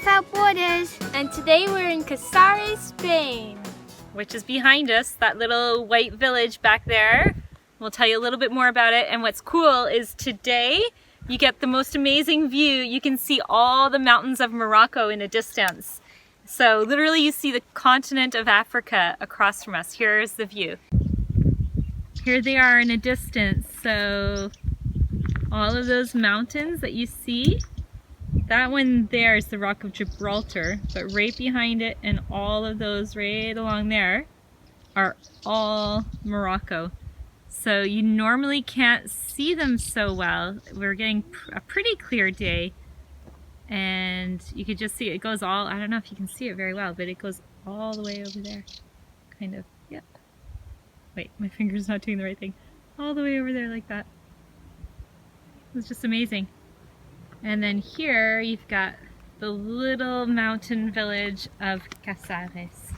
without borders. And today we're in Casares, Spain. Which is behind us, that little white village back there. We'll tell you a little bit more about it. And what's cool is today you get the most amazing view. You can see all the mountains of Morocco in a distance. So literally you see the continent of Africa across from us. Here's the view. Here they are in a distance. So all of those mountains that you see, that one there is the Rock of Gibraltar, but right behind it and all of those right along there are all Morocco. So you normally can't see them so well. We're getting a pretty clear day and you could just see it goes all, I don't know if you can see it very well, but it goes all the way over there. Kind of, yep. Wait, my finger's not doing the right thing. All the way over there like that. It's just amazing. And then here you've got the little mountain village of Casares.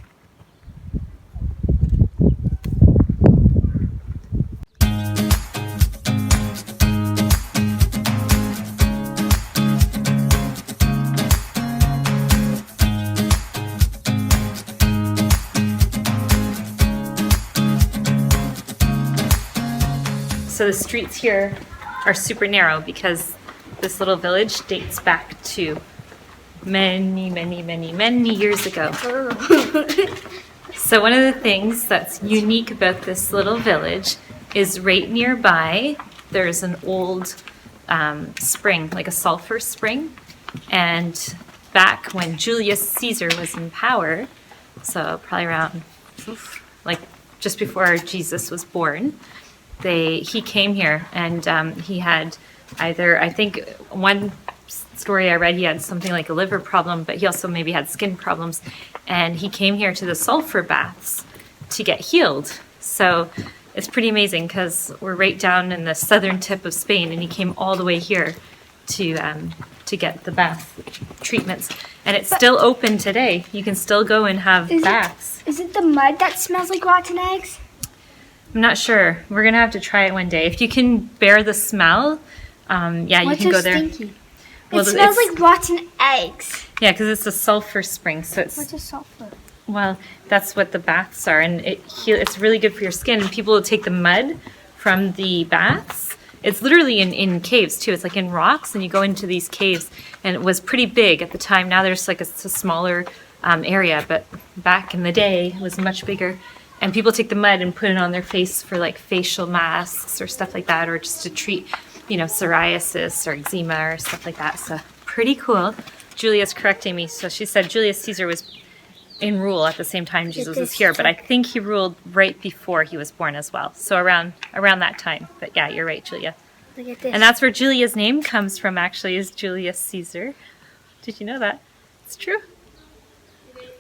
So the streets here are super narrow because this little village dates back to many years ago. So one of the things that's unique about this little village is right nearby there's an old spring, like a sulfur spring. And back when Julius Caesar was in power, so probably around like just before Jesus was born, he came here and he had either, I think one story I read, he had something like a liver problem, but he also maybe had skin problems. And he came here to the sulfur baths to get healed. So it's pretty amazing because we're right down in the southern tip of Spain and he came all the way here to get the bath treatments. And it's still open today. You can still go and have baths. Is it the mud that smells like rotten eggs? I'm not sure. We're going to have to try it one day. If you can bear the smell, yeah, you can go there. Stinky? Well, it smells like rotten eggs. Yeah, because it's a sulfur spring. So it's, what's a sulfur? Well, that's what the baths are, and it's really good for your skin. And people will take the mud from the baths. It's literally in caves too. It's like in rocks, and you go into these caves. And it was pretty big at the time. Now there's like a smaller area, but back in the day it was much bigger. And people take the mud and put it on their face for like facial masks or stuff like that, or just to treat, you know, psoriasis or eczema or stuff like that. So pretty cool. Julia's correcting me. So she said Julius Caesar was in rule at the same time Jesus was here, but I think he ruled right before he was born as well. So around that time. But yeah, you're right, Julia. Look at this. And that's where Julia's name comes from, actually, is Julius Caesar. Did you know that? It's true.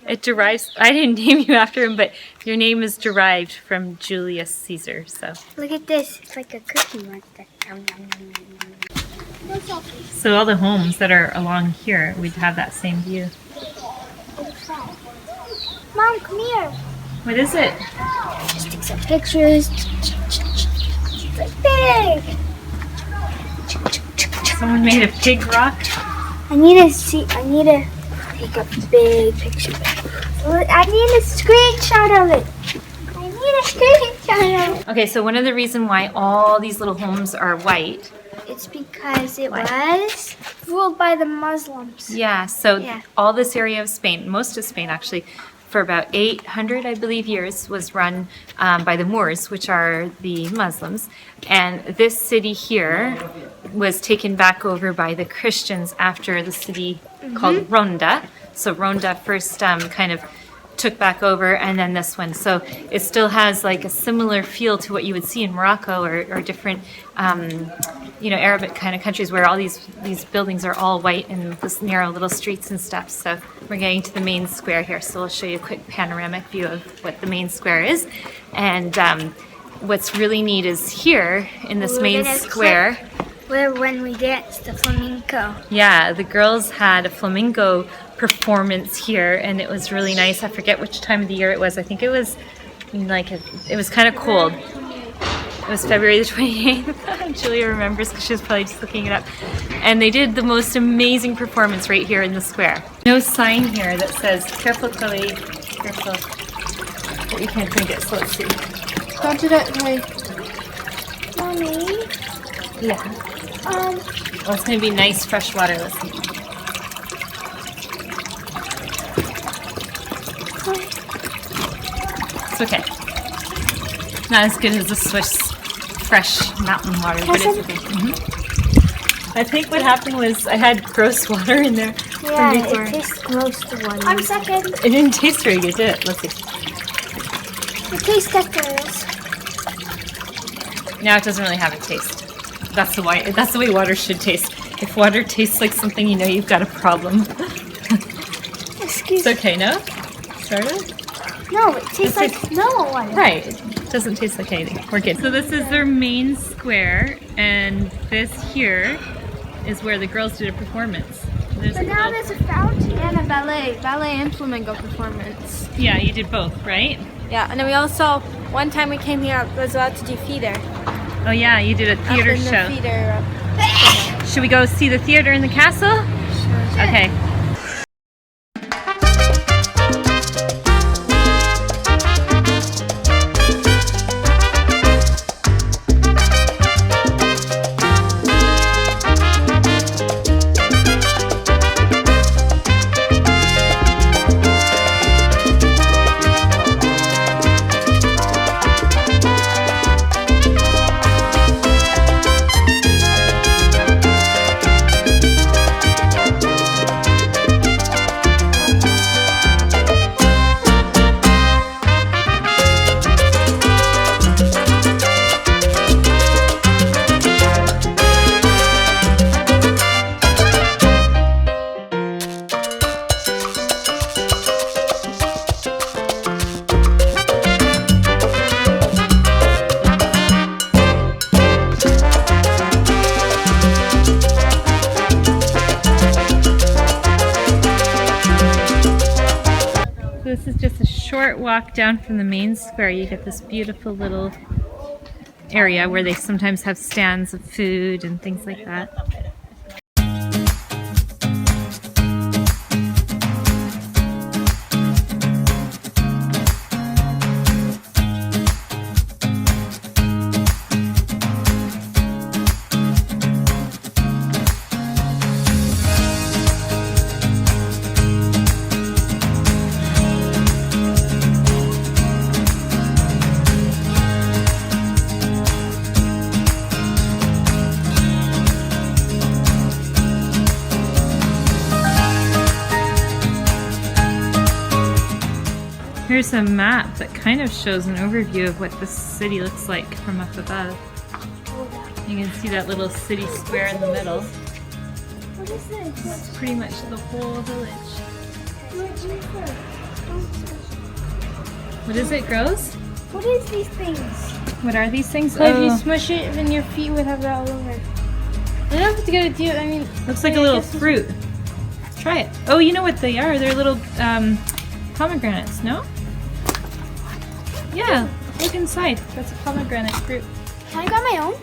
It derives, I didn't name you after him, but your name is derived from Julius Caesar, so. Look at this. It's like a cookie monster. So all the homes that are along here, we'd have that same view. Mom, come here. What is it? Just take some pictures. It's like big. Someone made a pig rock? I need to take a big picture. I need a screenshot of it. I need a screenshot of it. Okay, so one of the reasons why all these little homes are white. It's because it was ruled by the Muslims. Yeah, so all this area of Spain, most of Spain actually, for about 800, I believe, years was run by the Moors, which are the Muslims. And this city here was taken back over by the Christians after the city called Ronda. So Ronda first kind of took back over, and then this one. So it still has like a similar feel to what you would see in Morocco or different, you know, Arabic kind of countries where all these buildings are all white and this narrow little streets and stuff. So we're getting to the main square here. So I'll show you a quick panoramic view of what the main square is. And what's really neat is here in this main square. Where when we danced the flamenco. Yeah, the girls had a flamenco performance here, and it was really nice. I forget which time of the year it was. I think it was like it was kind of cold. It was February the 28th. Julia remembers because she was probably just looking it up. And they did the most amazing performance right here in the square. No sign here that says, careful Chloe, careful. But you can't drink it, so let's see. Don't do that, Chloe. Mommy? Yeah. Oh, it's going to be nice fresh water, listen. It's okay. Not as good as the Swiss fresh mountain water, but it's okay. I think what happened was I had gross water in there. Yeah, it tastes gross to water. I'm second. It didn't taste very good, did it? Let's see. It tastes like this. Now it doesn't really have a taste. That's the way water should taste. If water tastes like something, you know you've got a problem. Excuse me. It's okay, no? Started? No, it tastes like normal water. Right. It doesn't taste like anything. We're good. So this is their main square, and this here is where the girls did a performance. But now there's a fountain and a ballet and flamenco performance. Yeah, you did both, right? Yeah, and then we also, one time we came here, I was allowed to do theater. Oh yeah, you did a theater show. Theater, Should we go see the theater in the castle? Sure. Okay. This is just a short walk down from the main square. You get this beautiful little area where they sometimes have stands of food and things like that. Here's a map that kind of shows an overview of what the city looks like from up above. You can see that little city square in the middle. What is this? It's pretty much the whole village. What is it, Grows? What is these things? What are these things? So if you smush it, then your feet would have that all over. I don't have to go to do it. I mean, looks like a little fruit. Let's try it. Oh, you know what they are? They're little pomegranates, no? Yeah, look inside. That's a pomegranate fruit. Can I grab my own?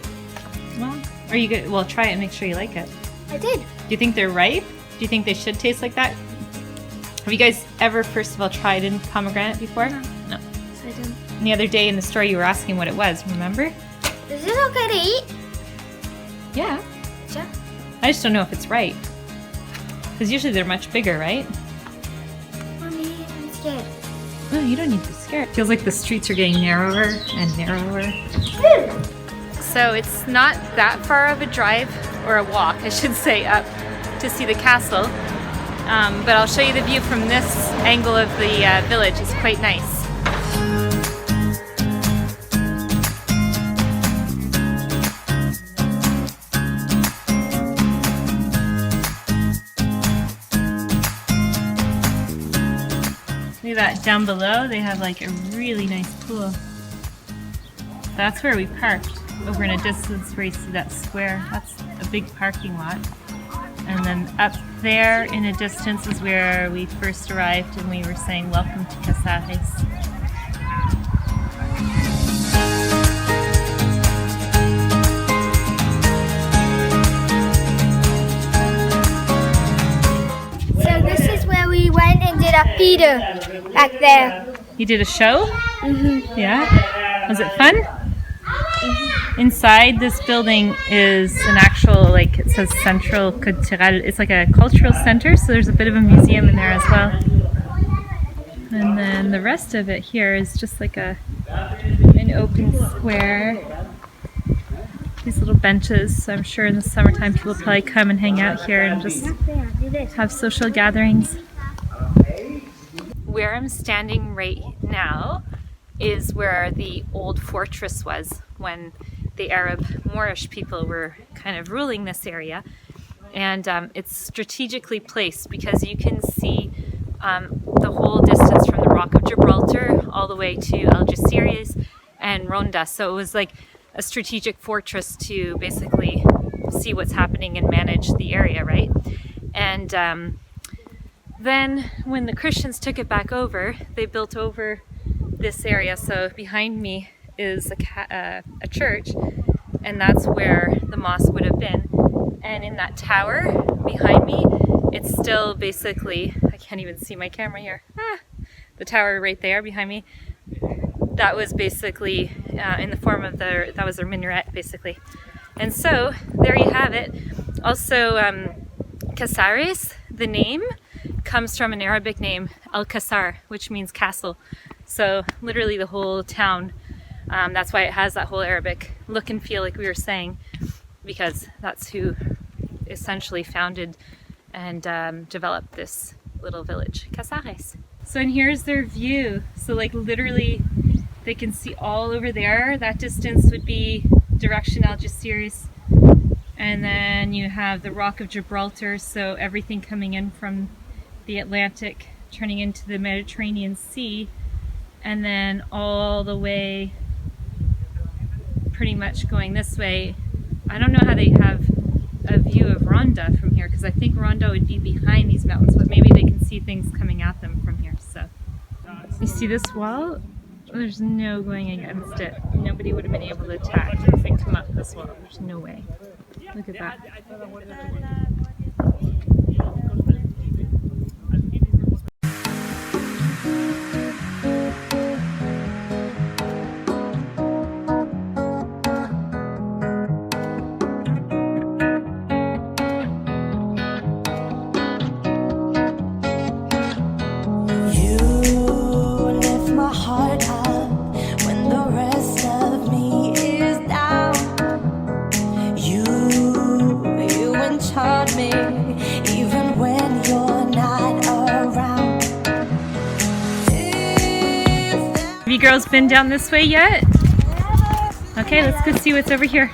Well, are you good? Well, try it and make sure you like it. I did. Do you think they're ripe? Do you think they should taste like that? Have you guys ever, first of all, tried a pomegranate before? No. So I didn't. And the other day in the store, you were asking what it was. Remember? Is this okay to eat? Yeah. Yeah. I just don't know if it's right. Because usually they're much bigger, right? Mommy, I'm scared. No, you don't need to be scared. Feels like the streets are getting narrower and narrower. So it's not that far of a drive, or a walk, I should say, up to see the castle. But I'll show you the view from this angle of the village. It's quite nice. Look at that, down below they have like a really nice pool. That's where we parked, over in a distance where you see that square. That's a big parking lot. And then up there in a distance is where we first arrived and we were saying welcome to Casares. we went and did a theater back there. You did a show? Mm-hmm. Yeah? Was it fun? Inside this building is an actual, like it says Central Cultural. It's like a cultural center, so there's a bit of a museum in there as well. And then the rest of it here is just like an open square. These little benches, so I'm sure in the summertime people probably come and hang out here and just have social gatherings. Where I'm standing right now is where the old fortress was when the Arab Moorish people were kind of ruling this area. And it's strategically placed because you can see the whole distance from the Rock of Gibraltar all the way to Algeciras and Ronda. So it was like a strategic fortress to basically see what's happening and manage the area, right? And then when the Christians took it back over, they built over this area. So behind me is a church, and that's where the mosque would have been. And in that tower behind me, it's still basically, I can't even see my camera here, the tower right there behind me, that was basically in the form of that was their minaret basically. And so there you have it. Also Casares, the name, comes from an Arabic name, Al-Casar, which means castle. So literally the whole town, that's why it has that whole Arabic look and feel like we were saying, because that's who essentially founded and developed this little village, Casares. So and here's their view. So like literally they can see all over there. That distance would be direction Algeciras. And then you have the Rock of Gibraltar, so everything coming in from the Atlantic turning into the Mediterranean Sea, and then all the way pretty much going this way. I don't know how they have a view of Ronda from here, because I think Ronda would be behind these mountains, but maybe they can see things coming at them from here. So you see this wall? There's no going against it. Nobody would have been able to attack and come up this wall. There's no way. Look at that. Have you girls been down this way yet? Okay, let's go see what's over here.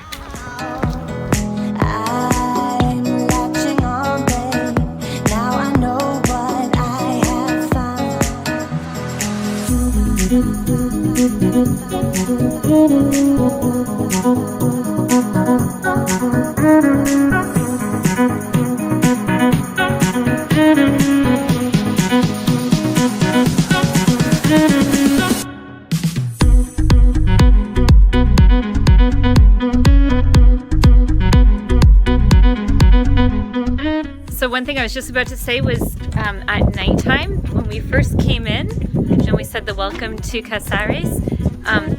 So one thing I was just about to say was at nighttime, when we first came in, and we said the welcome to Casares,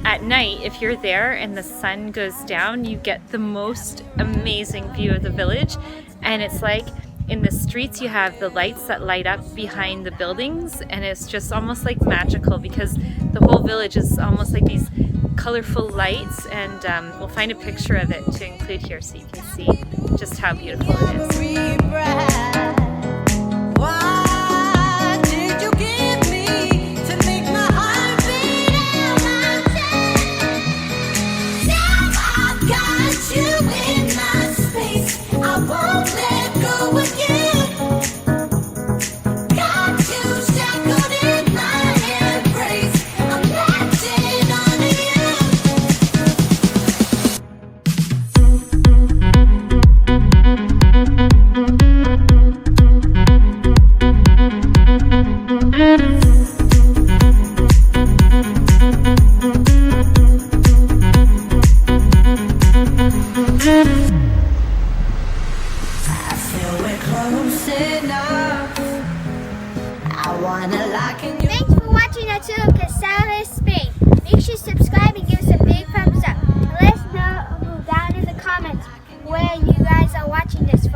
at night, if you're there and the sun goes down, you get the most amazing view of the village. And it's like in the streets you have the lights that light up behind the buildings, and it's just almost like magical, because the whole village is almost like these colorful lights, and we'll find a picture of it to include here so you can see just how beautiful it is. Thanks for watching our channel, Casares Spain. Make sure you subscribe and give us a big thumbs up. Let us know down in the comments where you guys are watching this from.